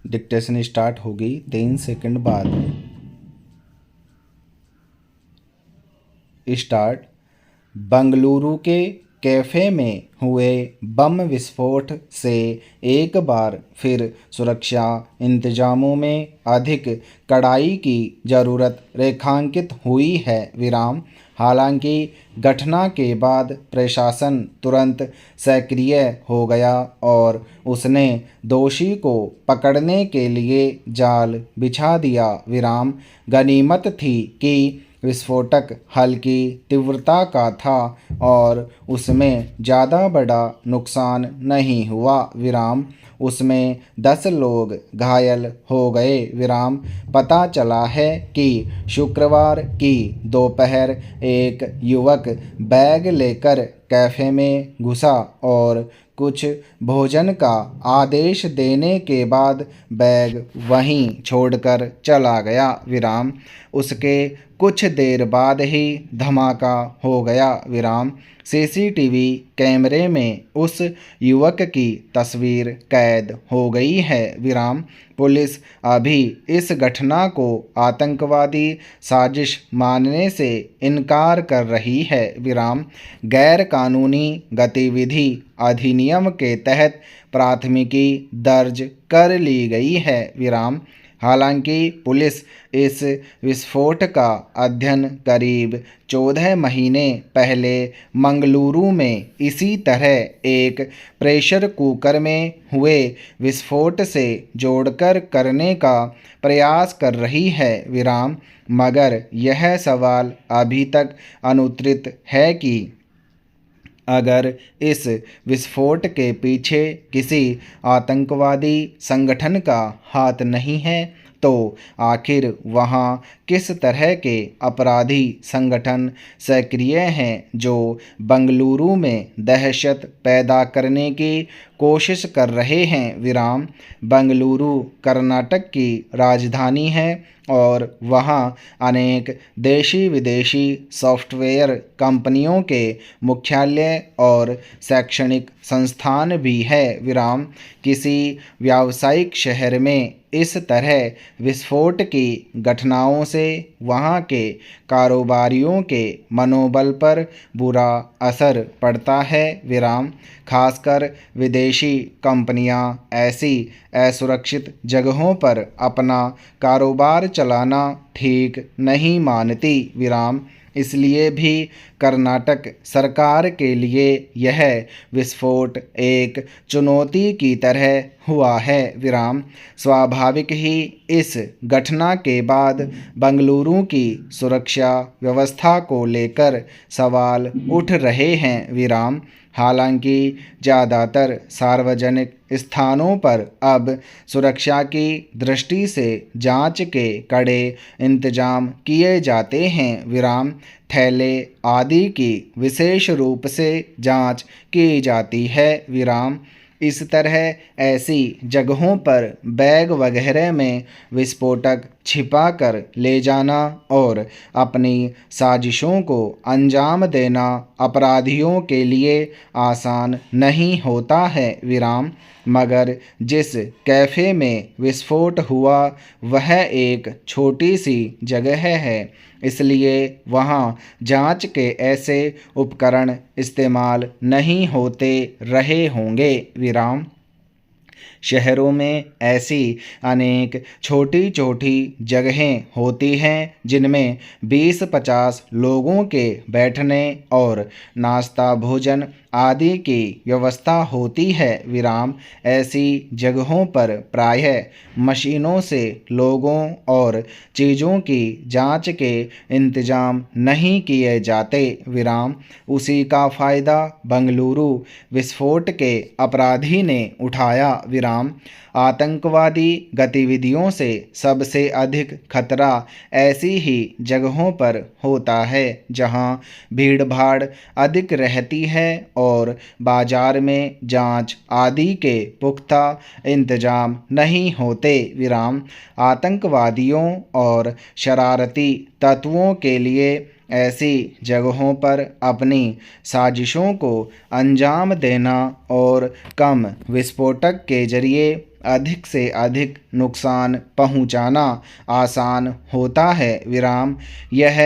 Dictation start होगी 3 second बाद। Start. Bengaluru के कैफ़े में हुए बम विस्फोट से एक बार फिर सुरक्षा इंतजामों में अधिक कड़ाई की ज़रूरत रेखांकित हुई है। विराम। हालांकि घटना के बाद प्रशासन तुरंत सक्रिय हो गया और उसने दोषी को पकड़ने के लिए जाल बिछा दिया। विराम। गनीमत थी कि विस्फोटक हल्की तीव्रता का था और उसमें ज़्यादा बड़ा नुकसान नहीं हुआ। विराम। उसमें 10 लोग घायल हो गए। विराम। पता चला है कि शुक्रवार की दोपहर एक युवक बैग लेकर कैफ़े में घुसा और कुछ भोजन का आदेश देने के बाद बैग वहीं छोड़कर चला गया। विराम। उसके कुछ देर बाद ही धमाका हो गया। विराम। सीसीटीवी कैमरे में उस युवक की तस्वीर कैद हो गई है। विराम। पुलिस अभी इस घटना को आतंकवादी साजिश मानने से इनकार कर रही है। विराम। गैर कानूनी गतिविधि अधिनियम के तहत प्राथमिकी दर्ज कर ली गई है। विराम। हालांकि पुलिस इस विस्फोट का अध्ययन करीब 14 महीने पहले मंगलुरु में इसी तरह एक प्रेशर कुकर में हुए विस्फोट से जोड़कर करने का प्रयास कर रही है। विराम। मगर यह सवाल अभी तक अनुत्तरित है कि अगर इस विस्फोट के पीछे किसी आतंकवादी संगठन का हाथ नहीं है तो आखिर वहाँ किस तरह के अपराधी संगठन सक्रिय हैं जो बंगलुरु में दहशत पैदा करने की कोशिश कर रहे हैं। विराम। बंगलुरु कर्नाटक की राजधानी है और वहाँ अनेक देशी विदेशी सॉफ्टवेयर कंपनियों के मुख्यालय और शैक्षणिक संस्थान भी है। विराम। किसी व्यावसायिक शहर में इस तरह विस्फोट की घटनाओं से वहाँ के कारोबारियों के मनोबल पर बुरा असर पड़ता है। विराम। खासकर विदेशी कंपनियां ऐसी असुरक्षित जगहों पर अपना कारोबार चलाना ठीक नहीं मानती। विराम। इसलिए भी कर्नाटक सरकार के लिए यह विस्फोट एक चुनौती की तरह हुआ है। विराम। स्वाभाविक ही इस घटना के बाद बंगलुरु की सुरक्षा व्यवस्था को लेकर सवाल उठ रहे हैं। विराम। हालांकि ज़्यादातर सार्वजनिक स्थानों पर अब सुरक्षा की दृष्टि से जांच के कड़े इंतजाम किए जाते हैं। विराम। थैले आदि की विशेष रूप से जांच की जाती है। विराम। इस तरह ऐसी जगहों पर बैग वगैरह में विस्फोटक छिपा कर ले जाना और अपनी साजिशों को अंजाम देना अपराधियों के लिए आसान नहीं होता है। विराम। मगर जिस कैफ़े में विस्फोट हुआ वह एक छोटी सी जगह है, इसलिए वहाँ जांच के ऐसे उपकरण इस्तेमाल नहीं होते रहे होंगे। विराम। शहरों में ऐसी अनेक छोटी छोटी जगहें होती हैं जिनमें 20-50 लोगों के बैठने और नाश्ता भोजन आदि की व्यवस्था होती है। विराम। ऐसी जगहों पर प्रायः मशीनों से लोगों और चीज़ों की जांच के इंतजाम नहीं किए जाते। विराम। उसी का फ़ायदा बंगलुरु विस्फोट के अपराधी ने उठाया। विराम। आतंकवादी गतिविधियों से सबसे अधिक खतरा ऐसी ही जगहों पर होता है जहां भीड़ भाड़ अधिक रहती है और बाजार में जांच आदि के पुख्ता इंतजाम नहीं होते। विराम। आतंकवादियों और शरारती तत्वों के लिए ऐसी जगहों पर अपनी साजिशों को अंजाम देना और कम विस्फोटक के जरिए अधिक से अधिक नुकसान पहुंचाना आसान होता है। विराम यह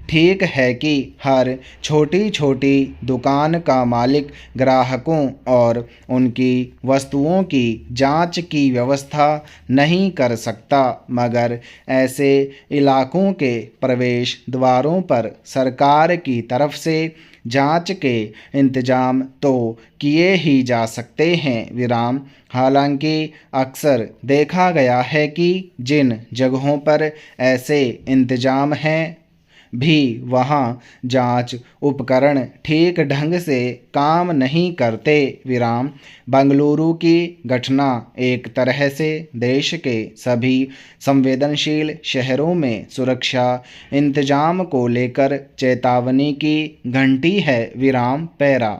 ठीक है कि हर छोटी छोटी दुकान का मालिक ग्राहकों और उनकी वस्तुओं की जांच की व्यवस्था नहीं कर सकता, मगर ऐसे इलाकों के प्रवेश द्वारों पर सरकार की तरफ से जांच के इंतजाम तो किए ही जा सकते हैं। विराम हालांकि अक्सर देखा गया है कि जिन जगहों पर ऐसे इंतजाम हैं भी वहाँ जांच उपकरण ठीक ढंग से काम नहीं करते। विराम बंगलुरु की घटना एक तरह से देश के सभी संवेदनशील शहरों में सुरक्षा इंतजाम को लेकर चेतावनी की घंटी है। विराम पैरा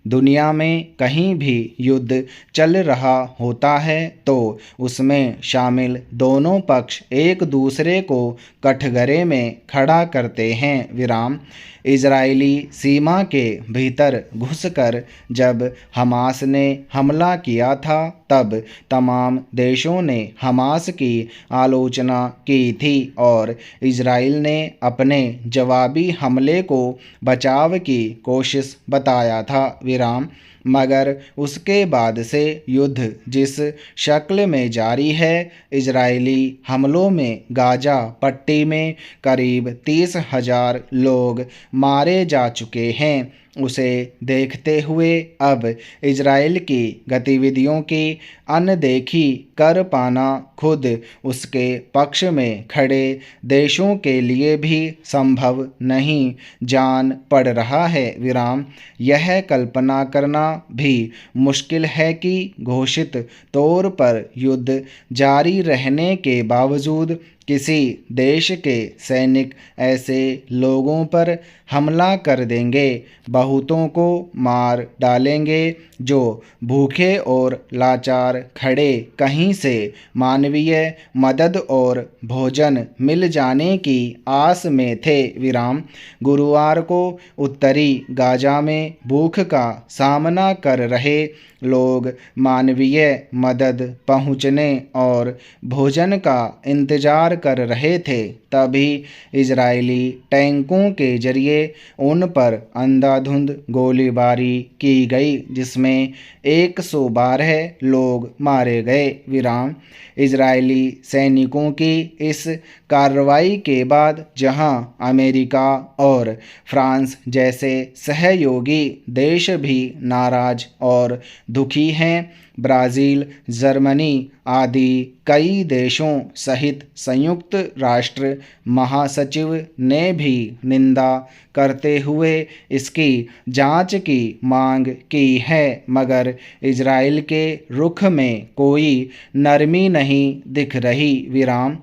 दुनिया में कहीं भी युद्ध चल रहा होता है तो उसमें शामिल दोनों पक्ष एक दूसरे को कठघरे में खड़ा करते हैं। विराम इजरायली सीमा के भीतर घुसकर जब हमास ने हमला किया था तब तमाम देशों ने हमास की आलोचना की थी और इजराइल ने अपने जवाबी हमले को बचाव की कोशिश बताया था। विराम मगर उसके बाद से युद्ध जिस शक्ल में जारी है, इजरायली हमलों में गाजा पट्टी में करीब 30,000 लोग मारे जा चुके हैं, उसे देखते हुए अब इजराइल की गतिविधियों की अनदेखी कर पाना खुद उसके पक्ष में खड़े देशों के लिए भी संभव नहीं जान पड़ रहा है। विराम यह कल्पना करना भी मुश्किल है कि घोषित तौर पर युद्ध जारी रहने के बावजूद किसी देश के सैनिक ऐसे लोगों पर हमला कर देंगे, बहुतों को मार डालेंगे जो भूखे और लाचार खड़े कहीं से मानवीय मदद और भोजन मिल जाने की आस में थे। विराम गुरुवार को उत्तरी गाजा में भूख का सामना कर रहे लोग मानवीय मदद पहुंचने और भोजन का इंतजार कर रहे थे, तभी इजरायली टैंकों के जरिए उन पर अंधाधुंध गोलीबारी की गई जिसमें 112 लोग मारे गए। विराम इजरायली सैनिकों की इस कार्रवाई के बाद जहां अमेरिका और फ्रांस जैसे सहयोगी देश भी नाराज और दुखी हैं, ब्राज़ील, जर्मनी आदि कई देशों सहित संयुक्त राष्ट्र महासचिव ने भी निंदा करते हुए इसकी जांच की मांग की है, मगर इजराइल के रुख में कोई नरमी नहीं दिख रही। विराम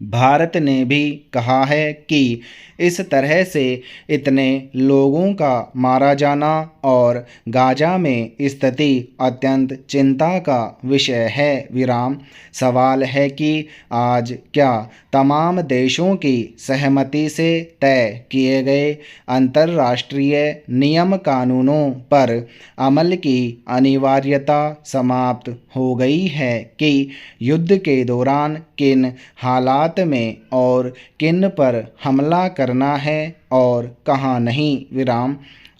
भारत ने भी कहा है कि इस तरह से इतने लोगों का मारा जाना और गाजा में स्थिति अत्यंत चिंता का विषय है। विराम सवाल है कि आज क्या तमाम देशों की सहमति से तय किए गए अंतर्राष्ट्रीय नियम कानूनों पर अमल की अनिवार्यता समाप्त हो गई है कि युद्ध के दौरान किन हालात में और किन पर हमला करना है और कहाँ नहीं। विराम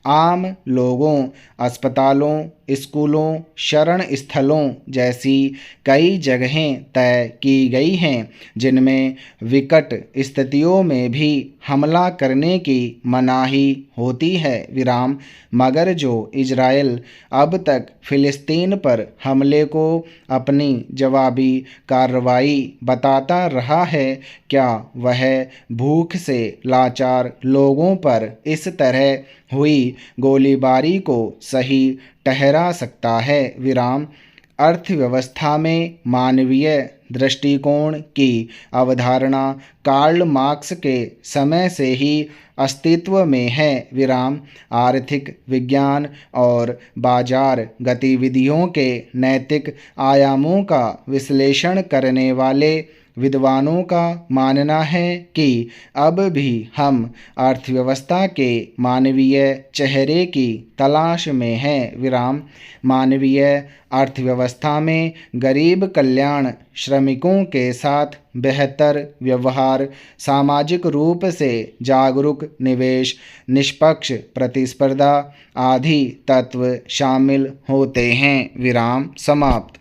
आम लोगों, अस्पतालों, स्कूलों, शरण स्थलों जैसी कई जगहें तय की गई हैं जिनमें विकट स्थितियों में भी हमला करने की मनाही होती है। विराम मगर जो इजराइल अब तक फिलिस्तीन पर हमले को अपनी जवाबी कार्रवाई बताता रहा है, क्या वह भूख से लाचार लोगों पर इस तरह हुई गोलीबारी को सही ठहरा सकता है। विराम अर्थव्यवस्था में मानवीय दृष्टिकोण की अवधारणा कार्ल मार्क्स के समय से ही अस्तित्व में है। विराम आर्थिक विज्ञान और बाजार गतिविधियों के नैतिक आयामों का विश्लेषण करने वाले विद्वानों का मानना है कि अब भी हम अर्थव्यवस्था के मानवीय चेहरे की तलाश में हैं। विराम। मानवीय अर्थव्यवस्था में गरीब कल्याण, श्रमिकों के साथ बेहतर व्यवहार, सामाजिक रूप से जागरूक निवेश, निष्पक्ष प्रतिस्पर्धा आदि तत्व शामिल होते हैं। विराम समाप्त।